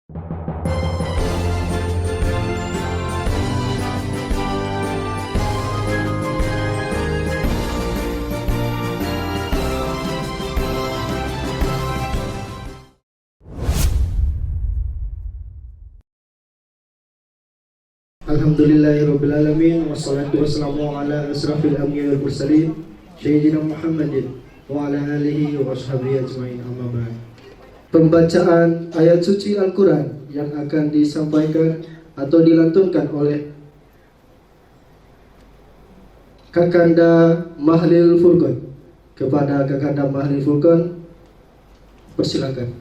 Alhamdulillahirrabbilalamin. Wassalatu wassalamu ala asrafil anbiya wal mursalin Sayyidina Muhammadin wa ala alihi wa ashabihi ajma'in, amma ba'd. Pembacaan ayat suci Al-Quran yang akan disampaikan atau dilantunkan oleh Kakanda Mahlil Furqan. Kepada Kakanda Mahlil Furqan, persilakan.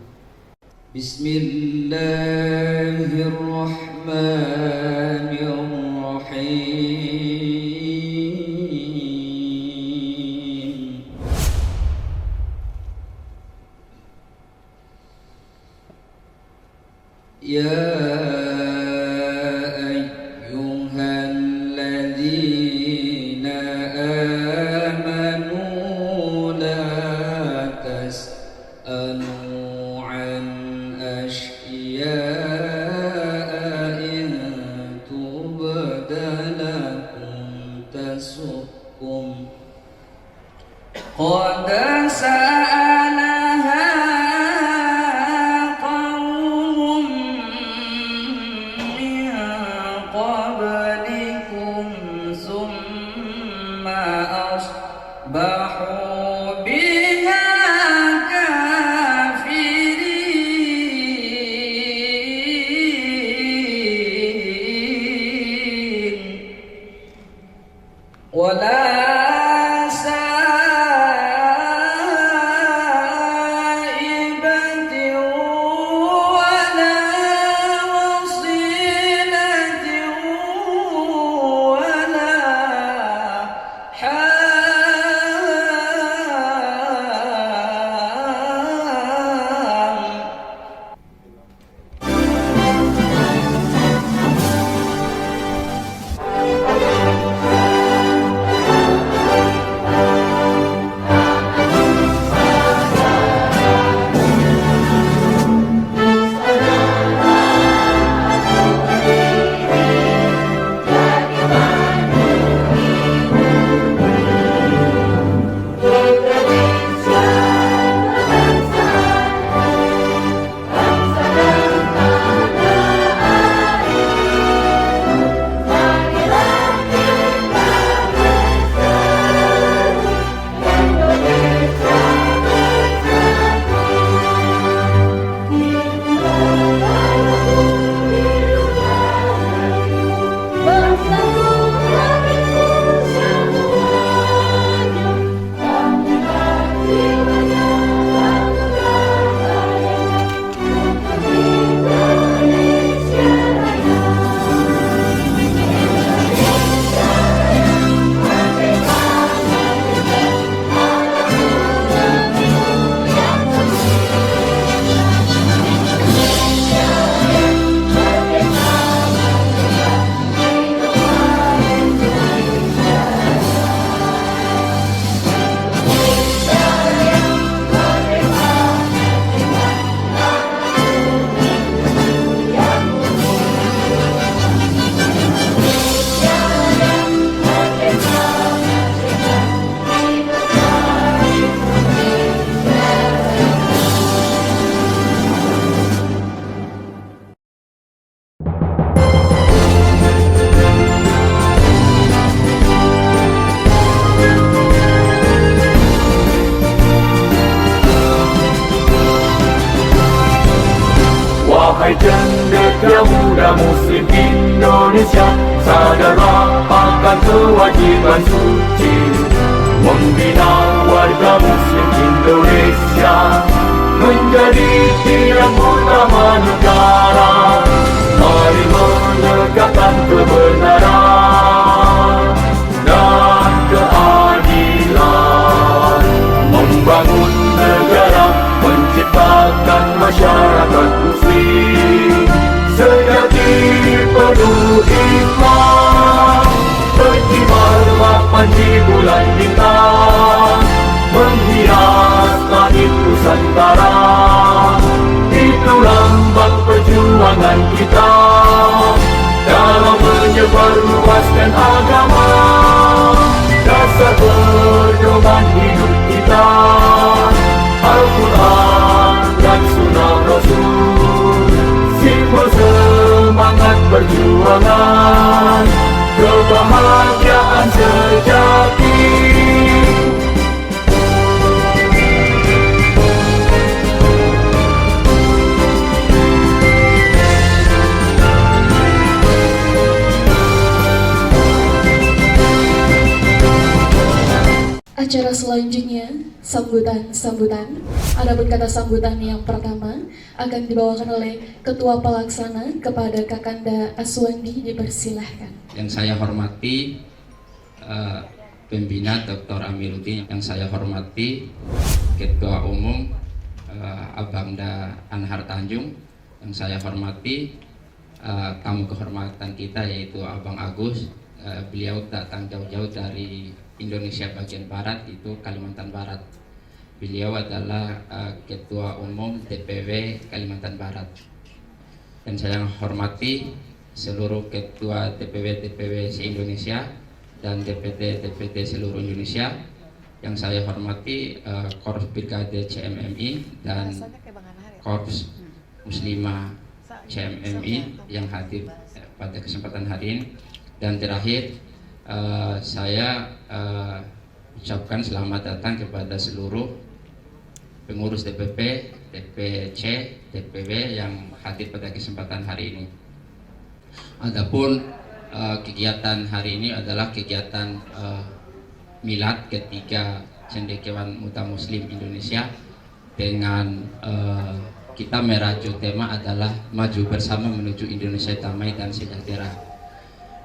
Bismillahirrahmanirrahim. Ya ayyuhalladzina amanu la tas'alu an asya'a in tubda lakum tasukum qad sa'alaha qawmun min qablikum summa asbahu biha kafirin wala saibatin wala wasilatin wala ham. Wahai cendekia muda muslim Indonesia, sadarlah akan kewajiban suci membina warga muslim Indonesia menjadi tiang utama negara. Mari menegakkan kebenaran dan keadilan, membangun negara, menciptakan masyarakat muslim sejati penuh hikmah, berkibar panji bulan bintang, menghias langit Nusantara. Itulah perjuangan kita dalam menyebarluaskan agama. Dasar pedoman hidup kita Al-Quran dan Sunnah Rasul, simbol semangat perjuangan, kebahagiaan sejati. Acara selanjutnya, sambutan. Adapun kata sambutan yang pertama akan dibawakan oleh Ketua Pelaksana kepada Kakanda Aswandi, dipersilahkan. Yang saya hormati Pembina Dr. Amiruddin, yang saya hormati Ketua Umum Abangda Anhar Tanjung, yang saya hormati tamu kehormatan kita yaitu Abang Agus. Beliau datang jauh-jauh dari Indonesia bagian barat, itu Kalimantan Barat. Beliau adalah Ketua Umum DPW Kalimantan Barat. Dan saya hormati seluruh Ketua DPW se-Indonesia dan DPT seluruh Indonesia. Yang saya hormati Korps Brigade CMMI dan Korps Muslimah CMMI yang hadir pada kesempatan hari ini. Dan terakhir, saya ucapkan selamat datang kepada seluruh pengurus DPP, DPC, DPW yang hadir pada kesempatan hari ini. Adapun kegiatan hari ini adalah kegiatan milad ketiga Cendekiawan Muda Muslim Indonesia dengan kita merajuk tema adalah maju bersama menuju Indonesia damai dan sejahtera.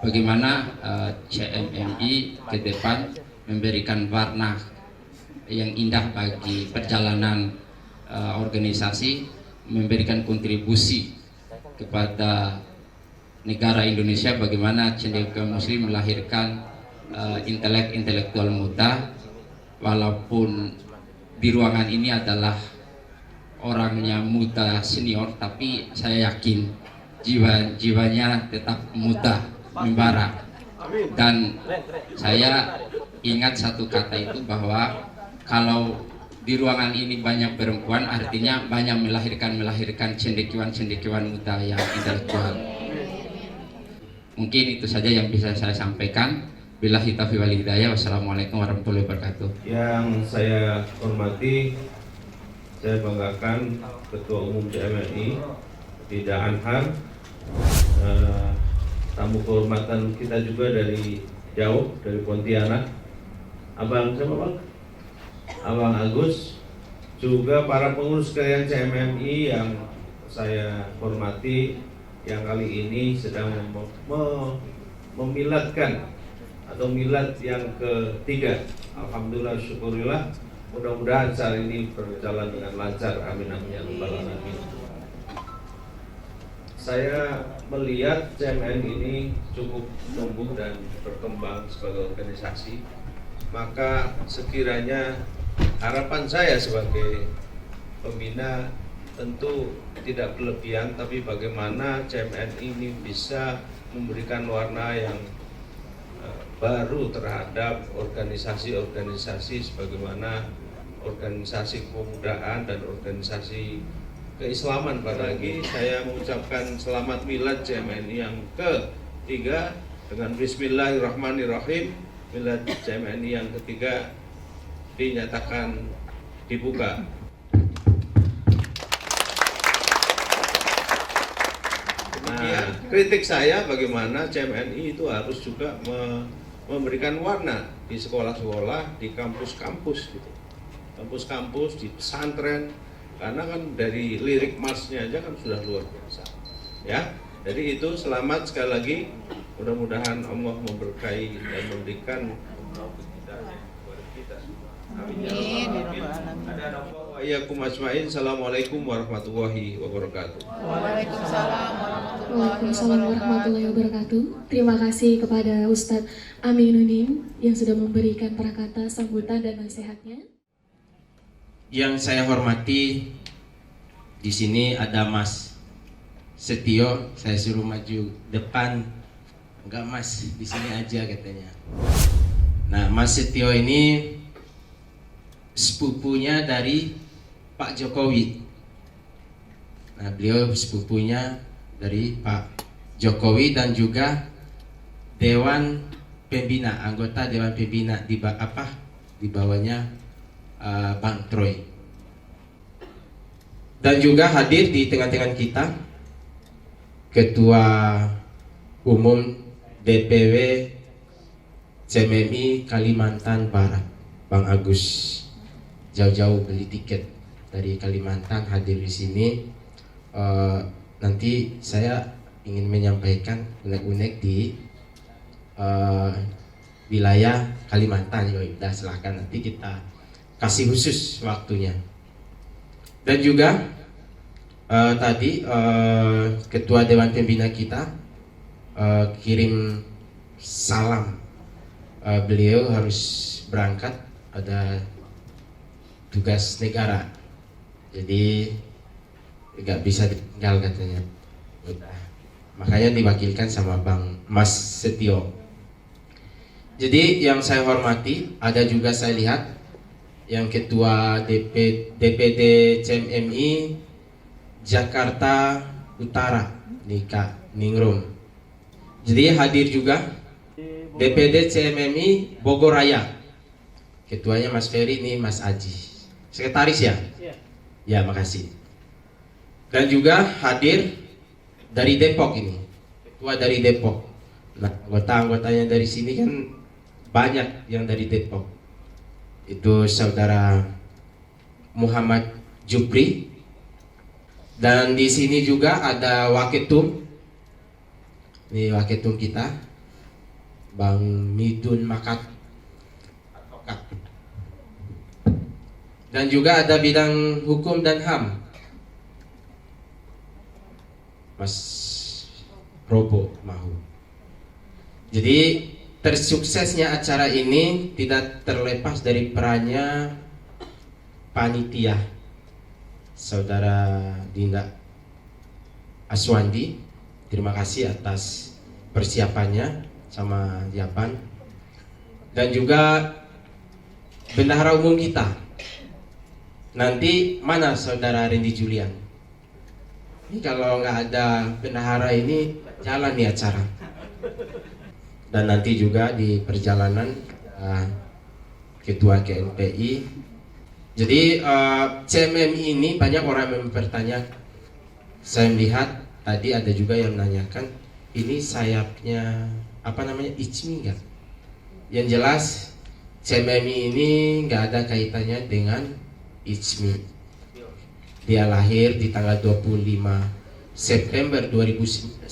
Bagaimana CMMI ke depan memberikan warna yang indah bagi perjalanan organisasi, memberikan kontribusi kepada negara Indonesia, bagaimana Cendekiawan Muslim melahirkan intelektual muda, walaupun di ruangan ini adalah orangnya muda senior, tapi saya yakin jiwanya tetap muda membara. Dan saya ingat satu kata itu, bahwa kalau di ruangan ini banyak perempuan, artinya banyak melahirkan cendekiawan muda yang intelektual. Mungkin itu saja yang bisa saya sampaikan. Billahi taufiq wal hidayah. Wassalamualaikum warahmatullahi wabarakatuh. Yang saya hormati, saya banggakan Ketua Umum CMMI Tidak Anhar, tamu kehormatan kita juga dari jauh, dari Pontianak, Abang siapa Bang? Abang Agus, juga para pengurus sekalian CMMI yang saya hormati, yang kali ini sedang memiladkan atau milad yang ketiga. Alhamdulillah, syukurillah, mudah-mudahan saat ini berjalan dengan lancar, amin amin ya rabbal alamin. Saya melihat CMN ini cukup tumbuh dan berkembang sebagai organisasi, maka sekiranya harapan saya sebagai pembina tentu tidak berlebihan, tapi bagaimana CMN ini bisa memberikan warna yang baru terhadap organisasi-organisasi sebagaimana organisasi kepemudaan dan organisasi keislaman. Pada lagi saya mengucapkan selamat milad CMNI yang ketiga dengan bismillahirrahmanirrahim. Milad CMNI yang ketiga dinyatakan dibuka. Nah, kritik saya bagaimana CMNI itu harus juga memberikan warna di sekolah-sekolah, di kampus-kampus gitu. Kampus-kampus, di pesantren, karena kan dari lirik marsnya aja kan sudah luar biasa. Ya, jadi itu selamat sekali lagi. Mudah-mudahan Allah memberkahi dan memberikan kepada kita. Amin. Assalamualaikum warahmatullahi wabarakatuh. Waalaikumsalam warahmatullahi wabarakatuh. Terima kasih kepada Ustadz Aminuddin yang sudah memberikan prakata sambutan dan nasihatnya. Yang saya hormati, di sini ada Mas Setio saya suruh maju depan, enggak Mas, di sini aja katanya. Nah, Mas Setio ini sepupunya dari Pak Jokowi. Nah, beliau sepupunya dari Pak Jokowi dan juga Dewan Pembina, anggota Dewan Pembina di bawahnya Bang Troy. Dan juga hadir di tengah-tengah kita Ketua Umum DPW CMMI Kalimantan Barat, Bang Agus. Jauh-jauh beli tiket dari Kalimantan hadir di sini. Nanti saya ingin menyampaikan unek-unek di wilayah Kalimantan. Yaudah, silahkan nanti kita kasih khusus waktunya. Dan juga tadi Ketua Dewan Pembina kita kirim salam. Beliau harus berangkat, ada tugas negara, jadi nggak bisa ditinggal katanya. Makanya diwakilkan sama Bang Mas Setio. Jadi yang saya hormati, ada juga saya lihat yang Ketua DPD CMMI Jakarta Utara, Nika Ningrum. Jadi hadir juga DPD CMMI Bogor Raya. Ketuanya Mas Ferry, ini Mas Aji. Sekretaris ya? Ya, makasih. Dan juga hadir dari Depok ini, ketua dari Depok. Nah, anggota-anggotanya dari sini kan banyak yang dari Depok. Itu saudara Muhammad Jupri. Dan di sini juga ada Waketum. Ini Waketum kita, Bang Midun Makat. Dan juga ada bidang hukum dan HAM, Mas Robo Mahu. Jadi tersuksesnya acara ini tidak terlepas dari perannya panitia Saudara Dinda Aswandi. Terima kasih atas persiapannya sama Japan. Dan juga bendahara umum kita. Nanti mana Saudara Randy Julian? Ini kalau nggak ada bendahara ini jalan nih acara. Dan nanti juga di perjalanan Ketua KNPI. Jadi CMMI ini banyak orang yang bertanya. Saya melihat tadi ada juga yang menanyakan, ini sayapnya apa namanya, ICMI nggak? Yang jelas CMMI ini nggak ada kaitannya dengan ICMI. Dia lahir di tanggal 25 September 2019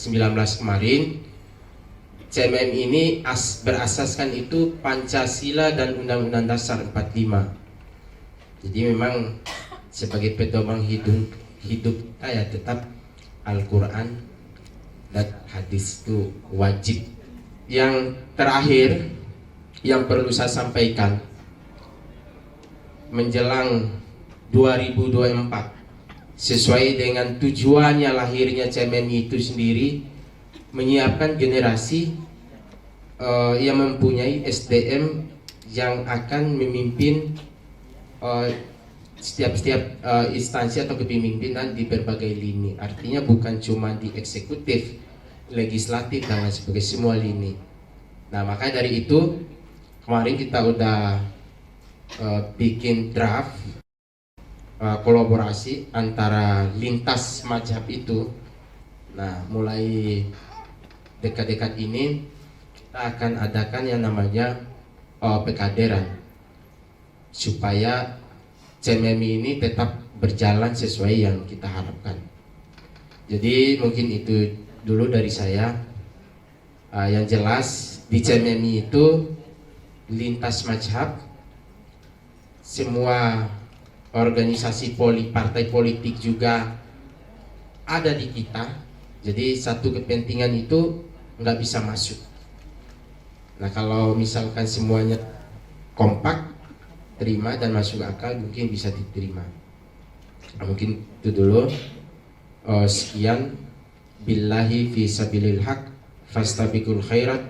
kemarin. CMMI ini berasaskan itu Pancasila dan Undang-Undang Dasar 45. Jadi memang sebagai pedoman hidup saya tetap Al-Quran dan hadis itu wajib. Yang terakhir yang perlu saya sampaikan, menjelang 2024, sesuai dengan tujuannya lahirnya CMMI itu sendiri, menyiapkan generasi yang mempunyai SDM yang akan memimpin setiap instansi atau kepemimpinan di berbagai lini. Artinya bukan cuma di eksekutif, legislatif, dan lain sebagainya, semua lini. Nah, makanya dari itu kemarin kita udah bikin draft kolaborasi antara lintas mazhab itu. Nah, mulai dekat-dekat ini kita akan adakan yang namanya pekaderan, supaya CMMI ini tetap berjalan sesuai yang kita harapkan. Jadi mungkin itu dulu dari saya. Yang jelas di CMMI itu lintas mazhab, semua organisasi partai politik juga ada di kita. Jadi satu kepentingan itu nggak bisa masuk. Nah, kalau misalkan semuanya kompak, terima dan masuk akal, mungkin bisa diterima. Nah, mungkin itu dulu. Sekian. billahi fi sabilil haq fastabiqul khairat.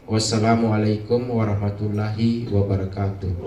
Wassalamualaikum warahmatullahi wabarakatuh.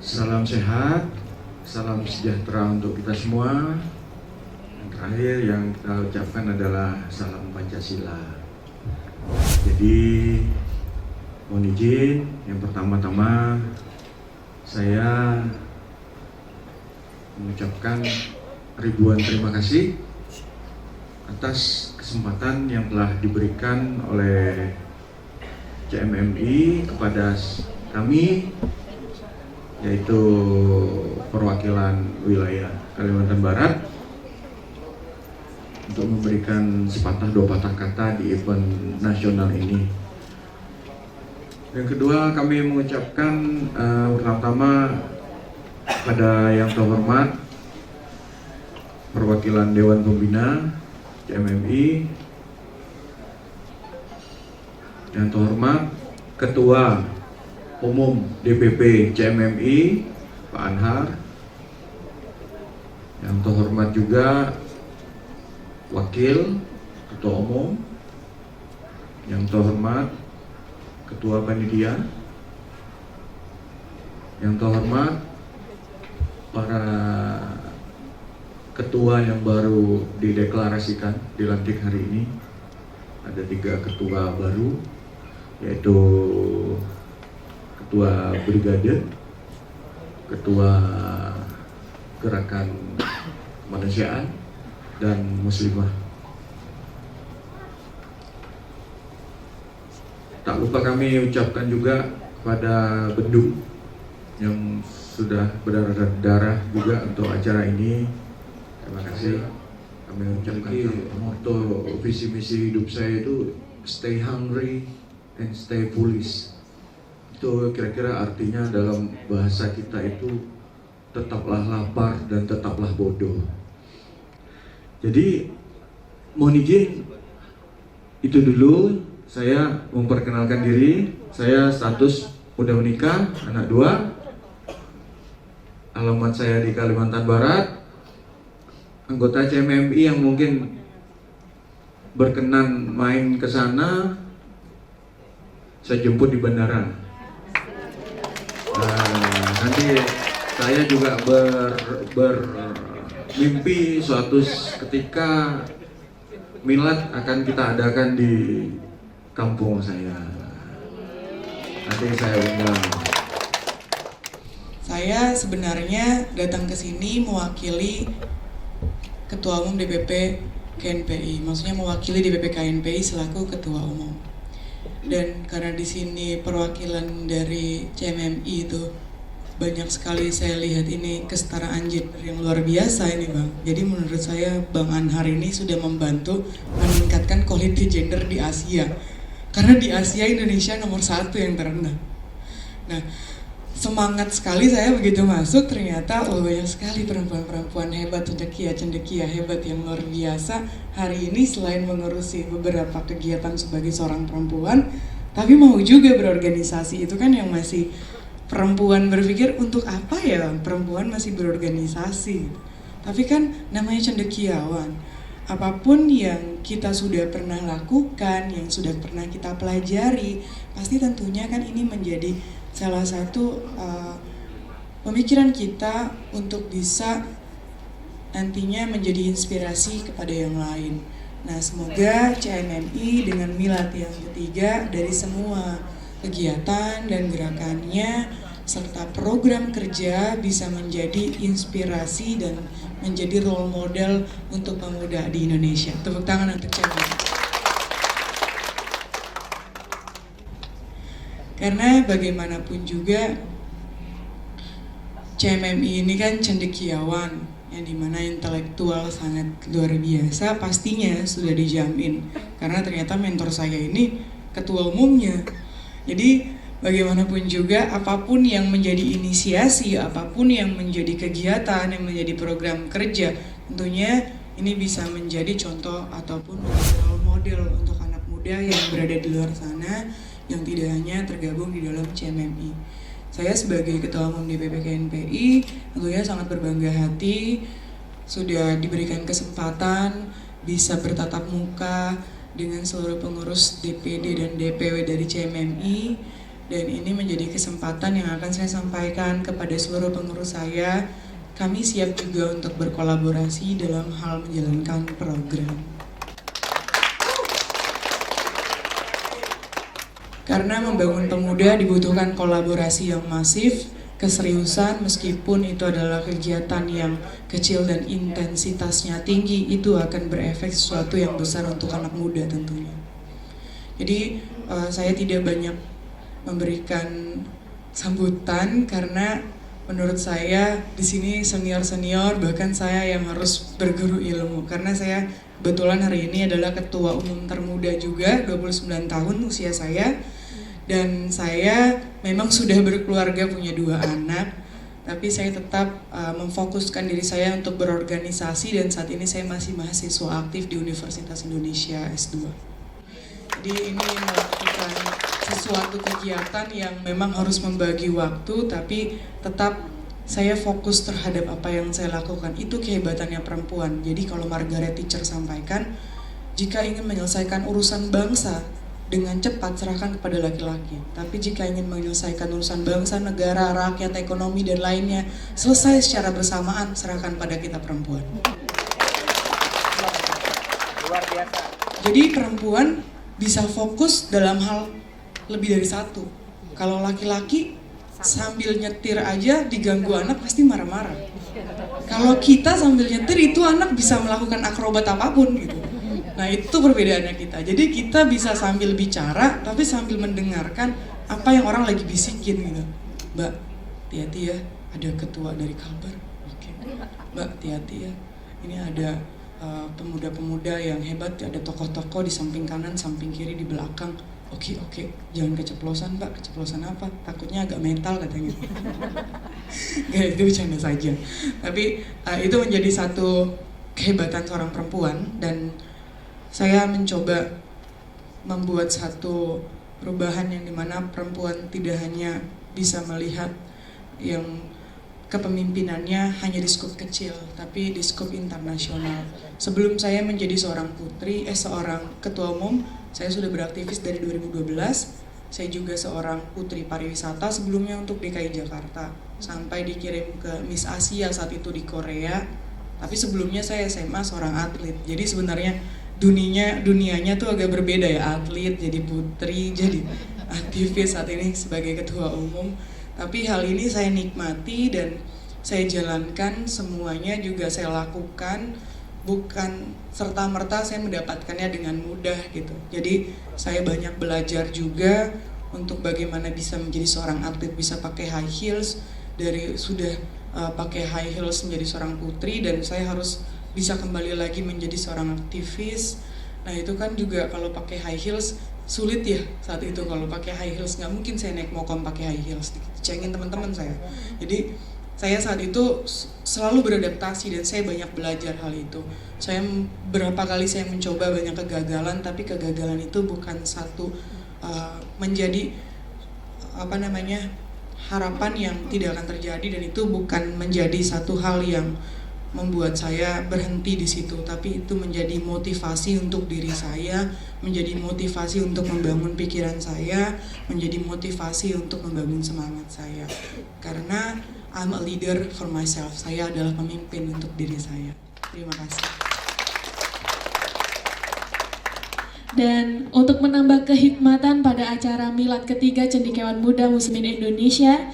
Salam sehat, salam sejahtera untuk kita semua. Yang terakhir yang kita ucapkan adalah salam Pancasila. Jadi mohon izin, yang pertama-tama saya mengucapkan ribuan terima kasih atas kesempatan yang telah diberikan oleh CMMI kepada kami, yaitu perwakilan wilayah Kalimantan Barat, untuk memberikan sepatah dua patah kata di event nasional ini. Yang kedua, kami mengucapkan pertama pada yang terhormat perwakilan Dewan Pembina CMMI, yang terhormat Ketua Umum DPP CMMI Pak Anhar, yang terhormat juga Wakil Ketua Umum, yang terhormat Ketua Panitia, yang terhormat para ketua yang baru dideklarasikan dilantik hari ini. Ada 3 ketua baru, yaitu Ketua Brigade, Ketua Gerakan Kemanusiaan, dan Muslimah. Tak lupa kami ucapkan juga kepada Bendung yang sudah berdarah juga untuk acara ini. Terima kasih. Kami ucapkan motto visi misi hidup saya itu stay hungry and stay foolish. Itu kira-kira artinya dalam bahasa kita itu tetaplah lapar dan tetaplah bodoh. Jadi mohon izin, itu dulu saya memperkenalkan diri. Saya status udah menikah, anak 2. Alamat saya di Kalimantan Barat. Anggota CMMI yang mungkin berkenan main ke sana, saya jemput di bandara. Nanti saya juga bermimpi suatu ketika milad akan kita adakan di kampung saya. Nanti saya undang. Saya sebenarnya datang ke sini mewakili Ketua Umum DPP KNPI, maksudnya mewakili DPP KNPI selaku ketua umum. Dan karena di sini perwakilan dari CMMI itu banyak sekali, saya lihat ini kesetaraan gender yang luar biasa ini Bang. Jadi menurut saya Bang Anhar ini sudah membantu meningkatkan quality gender di Asia. Karena di Asia Indonesia nomor 1 yang terendah. Nah, semangat sekali saya begitu masuk, ternyata banyak sekali perempuan-perempuan hebat, cendekia hebat yang luar biasa. Hari ini selain mengurusi beberapa kegiatan sebagai seorang perempuan, tapi mau juga berorganisasi. Itu kan yang masih perempuan berpikir, untuk apa ya perempuan masih berorganisasi. Tapi kan namanya cendekiawan. Apapun yang kita sudah pernah lakukan, yang sudah pernah kita pelajari, pasti tentunya kan ini menjadi salah satu pemikiran kita untuk bisa nantinya menjadi inspirasi kepada yang lain. Nah, semoga CMMI dengan milad yang ketiga dari semua kegiatan dan gerakannya serta program kerja bisa menjadi inspirasi dan menjadi role model untuk pemuda di Indonesia. Tepuk tangan untuk CMMI. Karena bagaimanapun juga CMMI ini kan cendekiawan, yang dimana intelektual sangat luar biasa, pastinya sudah dijamin. Karena ternyata mentor saya ini ketua umumnya. Jadi bagaimanapun juga apapun yang menjadi inisiasi, apapun yang menjadi kegiatan, yang menjadi program kerja, tentunya ini bisa menjadi contoh ataupun role model untuk anak muda yang berada di luar sana, yang tidak hanya tergabung di dalam CMMI. Saya sebagai Ketua Umum DPP KNPI tentunya sangat berbangga hati sudah diberikan kesempatan bisa bertatap muka dengan seluruh pengurus DPD dan DPW dari CMMI, dan ini menjadi kesempatan yang akan saya sampaikan kepada seluruh pengurus saya. Kami siap juga untuk berkolaborasi dalam hal menjalankan program. Karena membangun pemuda dibutuhkan kolaborasi yang masif, keseriusan, meskipun itu adalah kegiatan yang kecil dan intensitasnya tinggi, itu akan berefek sesuatu yang besar untuk anak muda tentunya. Jadi saya tidak banyak memberikan sambutan karena menurut saya di sini senior-senior, bahkan saya yang harus berguru ilmu, karena saya kebetulan hari ini adalah ketua umum termuda juga, 29 tahun usia saya. Dan saya memang sudah berkeluarga, punya 2 anak, tapi saya tetap memfokuskan diri saya untuk berorganisasi, dan saat ini saya masih mahasiswa aktif di Universitas Indonesia S2. Jadi ini melakukan sesuatu kegiatan yang memang harus membagi waktu, tapi tetap saya fokus terhadap apa yang saya lakukan. Itu kehebatannya perempuan. Jadi kalau Margaret Thatcher sampaikan, jika ingin menyelesaikan urusan bangsa dengan cepat serahkan kepada laki-laki. Tapi jika ingin menyelesaikan urusan bangsa, negara, rakyat, ekonomi, dan lainnya selesai secara bersamaan, serahkan pada kita perempuan. Luar biasa. Jadi perempuan bisa fokus dalam hal lebih dari satu. Kalau laki-laki sambil nyetir aja diganggu anak pasti marah-marah. Kalau kita sambil nyetir itu anak bisa melakukan akrobat apapun gitu. Nah itu perbedaannya kita. Jadi kita bisa sambil bicara tapi sambil mendengarkan apa yang orang lagi bisikin gitu. Mbak, hati-hati ya, ada ketua dari Kalbar. Oke. Mbak, hati-hati ya, ini ada pemuda-pemuda yang hebat, ada tokoh-tokoh di samping kanan, samping kiri, di belakang. Oke, jangan keceplosan Mbak. Keceplosan apa? Takutnya agak mental katanya. Gak, itu bercanda saja. Tapi itu menjadi satu kehebatan seorang perempuan, dan saya mencoba membuat satu perubahan yang dimana perempuan tidak hanya bisa melihat yang kepemimpinannya hanya di skup kecil, tapi di skup internasional. Sebelum saya menjadi seorang seorang ketua umum, saya sudah beraktivis dari 2012. Saya juga seorang putri pariwisata sebelumnya untuk DKI Jakarta, sampai dikirim ke Miss Asia saat itu di Korea. Tapi sebelumnya saya SMA seorang atlet. Jadi sebenarnya dunianya tuh agak berbeda ya, atlet, jadi putri, jadi aktivis saat ini sebagai ketua umum. Tapi hal ini saya nikmati dan saya jalankan, semuanya juga saya lakukan bukan serta-merta saya mendapatkannya dengan mudah gitu. Jadi saya banyak belajar juga untuk bagaimana bisa menjadi seorang atlet, bisa pakai high heels, dari sudah pakai high heels menjadi seorang putri, dan saya harus bisa kembali lagi menjadi seorang aktivis. Nah itu kan juga kalau pakai high heels sulit ya saat itu. Kalau pakai high heels nggak mungkin saya naik mokom pakai high heels, dicengin teman-teman saya. Jadi saya saat itu selalu beradaptasi dan saya banyak belajar hal itu. Saya berapa kali saya mencoba banyak kegagalan, tapi kegagalan itu bukan satu menjadi harapan yang tidak akan terjadi, dan itu bukan menjadi satu hal yang membuat saya berhenti di situ, tapi itu menjadi motivasi untuk diri saya, menjadi motivasi untuk membangun pikiran saya, menjadi motivasi untuk membangun semangat saya. Karena I'm a leader for myself, saya adalah pemimpin untuk diri saya. Terima kasih. Dan untuk menambah kehikmatan pada acara Milad ketiga Cendekiawan Muda Muslimin Indonesia,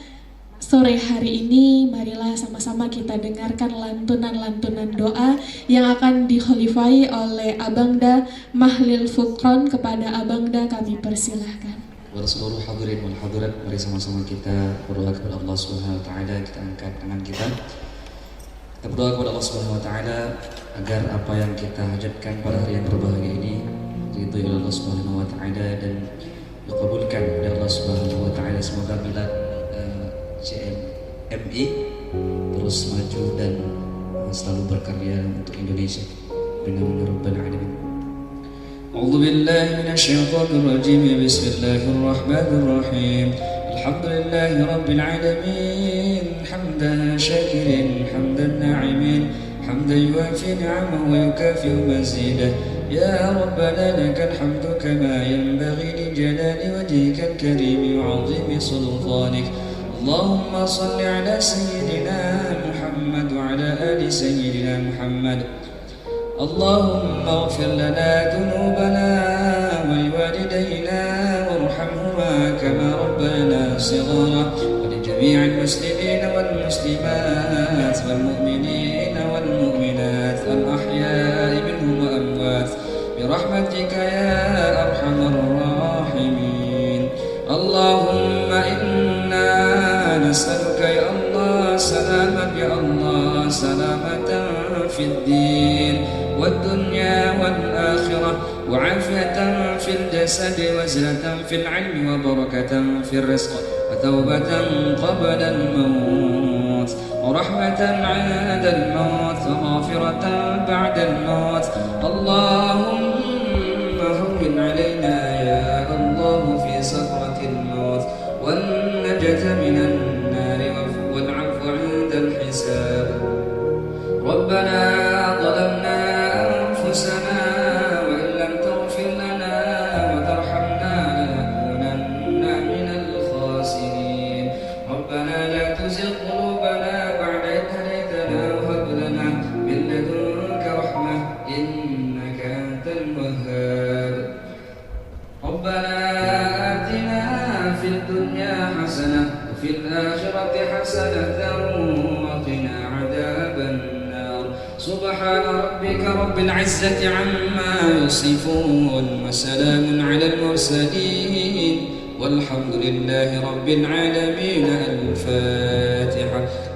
sore hari ini marilah sama-sama kita dengarkan lantunan-lantunan doa yang akan dikhalifai oleh Abangda Mahlil Fukron. Kepada Abangda kami persilahkan. Kepada seluruh hadirin wal hadirat, mari sama-sama kita berdoa kepada Allah Subhanahu wa taala. Kita angkat tangan kita berdoa kepada Allah Subhanahu wa taala agar apa yang kita hajatkan pada hari yang berbahagia ini diridhoi oleh Allah Subhanahu wa taala dan dikabulkan oleh Allah Subhanahu wa taala. Semoga Milad CMI terus maju dan selalu berkarya untuk Indonesia. Amin rabbal alamin. A'udzu billahi minasyaitonir rajim. Bismillahirrahmanirrahim. Alhamdulillahi rabbil alamin. Hamdan syakirin, hamdan na'imin, hamdan yuwafi ni'amahu wa yukafi'u mazidah. Ya Rabbana lakal hamdu kama yanbaghi li jalali wajhikal karim wa 'azimi sultanik. Allahumma salli ala sayyidina Muhammad wa ala ali sayyidina Muhammad. Allahumma ighfir lana dhunubana wa liwalidayna warhamhuma kama rabbayana shighara, wa li jami'il muslimina wal muslimat wal mu'minina wal mu'minat al ahya'i minhum wa amwat bi rahmatika ya arhamar rahimin. Allahumma inna nas'aluka ya Allah salamat ya Allah, salamatan fid din والدنيا والآخرة وعافية في الجسد وزنة في العلم وبركة في الرزق وتوبة قبل الموت ورحمة عند الموت وغافرة بعد الموت. اللهم هون علينا يا الله في سكرة الموت والنجاة من النار والعفو عند الحساب. ربنا ظلمنا أنفسنا وإن لم تغفر لنا وترحمنا لنكونن من الخاسرين. ربنا لا تزغ قلوبنا بعد إذ هديتنا وهب لنا من لدنك رحمة إنك أنت الوهاب. ربنا آتنا في الدنيا حسنة وفي الآخرة حسنة وقنا عذاب النار. سبحان ربك رب العزة عما يصفون وسلام على المرسلين والحمد لله رب العالمين. الفاتحة.